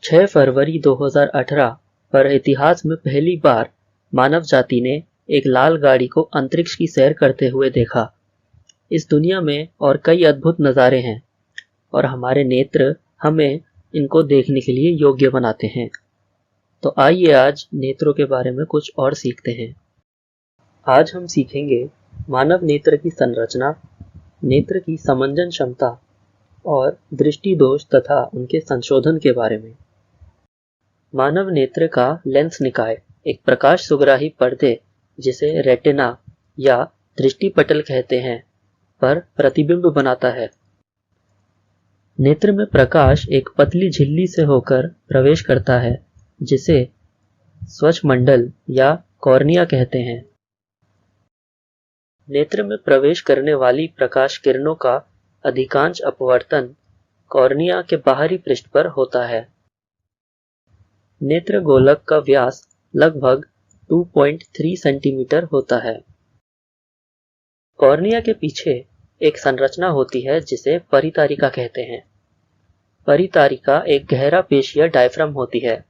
6 फरवरी 2018 पर इतिहास में पहली बार मानव जाति ने एक लाल गाड़ी को अंतरिक्ष की सैर करते हुए देखा। इस दुनिया में और कई अद्भुत नज़ारे हैं और हमारे नेत्र हमें इनको देखने के लिए योग्य बनाते हैं। तो आइए आज नेत्रों के बारे में कुछ और सीखते हैं। आज हम सीखेंगे मानव नेत्र की संरचना, नेत्र की समंजन क्षमता और दृष्टि दोष तथा उनके संशोधन के बारे में। मानव नेत्र का लेंस निकाय एक प्रकाश सुग्राही पर्दे, जिसे रेटिना या दृष्टिपटल कहते हैं, पर प्रतिबिंब बनाता है। नेत्र में प्रकाश एक पतली झिल्ली से होकर प्रवेश करता है, जिसे स्वच्छमंडल या कॉर्निया कहते हैं। नेत्र में प्रवेश करने वाली प्रकाश किरणों का अधिकांश अपवर्तन कॉर्निया के बाहरी पृष्ठ पर होता है। नेत्र गोलक का व्यास लगभग 2.3 सेंटीमीटर होता है। कॉर्निया के पीछे एक संरचना होती है जिसे परितारिका कहते हैं। परितारिका एक गहरा पेशीय डायफ्राम होती है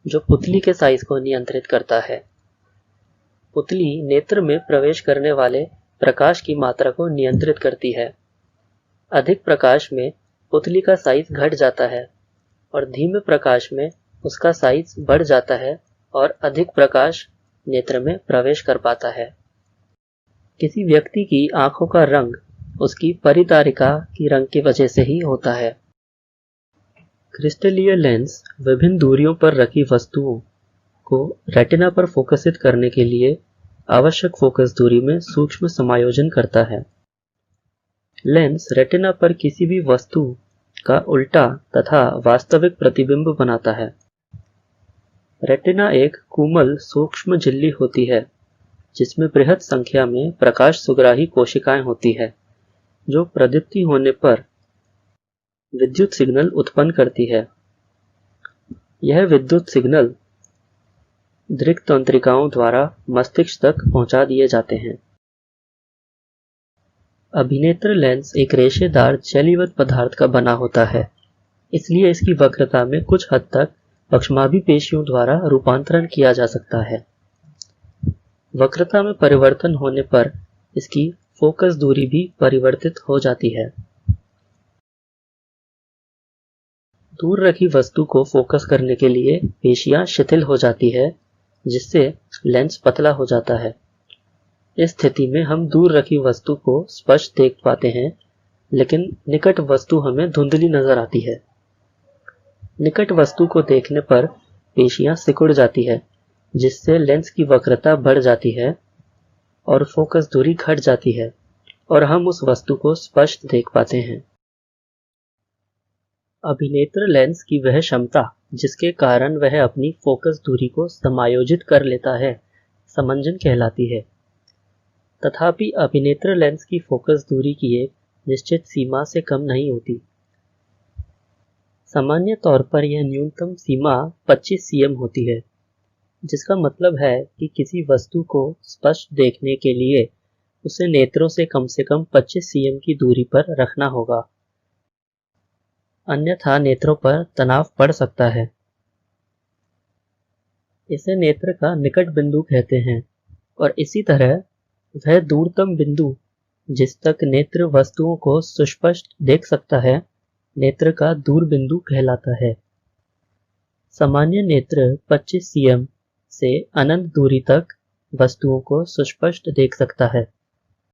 जो पुतली के साइज को नियंत्रित करता है। पुतली नेत्र में प्रवेश करने वाले प्रकाश की मात्रा को नियंत्रित करती है। अधिक प्रकाश में पुतली का साइज घट जाता है और धीमे प्रकाश में उसका साइज बढ़ जाता है और अधिक प्रकाश नेत्र में प्रवेश कर पाता है। किसी व्यक्ति की आंखों का रंग उसकी परितारिका की रंग की वजह से ही होता है। क्रिस्टलीय लेंस विभिन्न दूरियों पर रखी वस्तुओं को रेटिना पर फोकसित करने के लिए आवश्यक फोकस दूरी में सूक्ष्म समायोजन करता है। लेंस रेटिना पर किसी भी वस्तु का उल्टा तथा वास्तविक प्रतिबिंब बनाता है। रेटिना एक कोमल सूक्ष्म झिल्ली होती है जिसमें बृहद संख्या में प्रकाश सुग्राही कोशिकाएं होती है, जो प्रदीप्ति होने पर विद्युत सिग्नल उत्पन्न करती है। यह विद्युत सिग्नल दृक् तंत्रिकाओं द्वारा मस्तिष्क तक पहुंचा दिए जाते हैं। अभिनेत्र लेंस एक रेशेदार जेलीवत पदार्थ का बना होता है, इसलिए इसकी वक्रता में कुछ हद तक पक्षमाभी पेशियों द्वारा रूपांतरण किया जा सकता है। वक्रता में परिवर्तन होने पर इसकी फोकस दूरी भी परिवर्तित हो जाती है। दूर रखी वस्तु को फोकस करने के लिए पेशियां शिथिल हो जाती है, जिससे लेंस पतला हो जाता है। इस स्थिति में हम दूर रखी वस्तु को स्पष्ट देख पाते हैं, लेकिन निकट वस्तु हमें धुंधली नजर आती है। निकट वस्तु को देखने पर पेशियां सिकुड़ जाती है, जिससे लेंस की वक्रता बढ़ जाती है और फोकस दूरी घट जाती है और हम उस वस्तु को स्पष्ट देख पाते हैं। अभिनेत्र लेंस की वह क्षमता जिसके कारण वह अपनी फोकस दूरी को समायोजित कर लेता है, समंजन कहलाती है। तथापि अभिनेत्र लेंस की फोकस दूरी की एक निश्चित सीमा से कम नहीं होती। सामान्य तौर पर यह न्यूनतम सीमा 25 cm होती है, जिसका मतलब है कि किसी वस्तु को स्पष्ट देखने के लिए उसे नेत्रों से कम 25 cm की दूरी पर रखना होगा, अन्यथा नेत्रों पर तनाव पड़ सकता है। इसे नेत्र का निकट बिंदु कहते हैं और इसी तरह वह दूरतम बिंदु जिस तक नेत्र वस्तुओं को सुस्पष्ट देख सकता है, नेत्र का दूर बिंदु कहलाता है। सामान्य नेत्र 25 cm से अनंत दूरी तक वस्तुओं को सुस्पष्ट देख सकता है।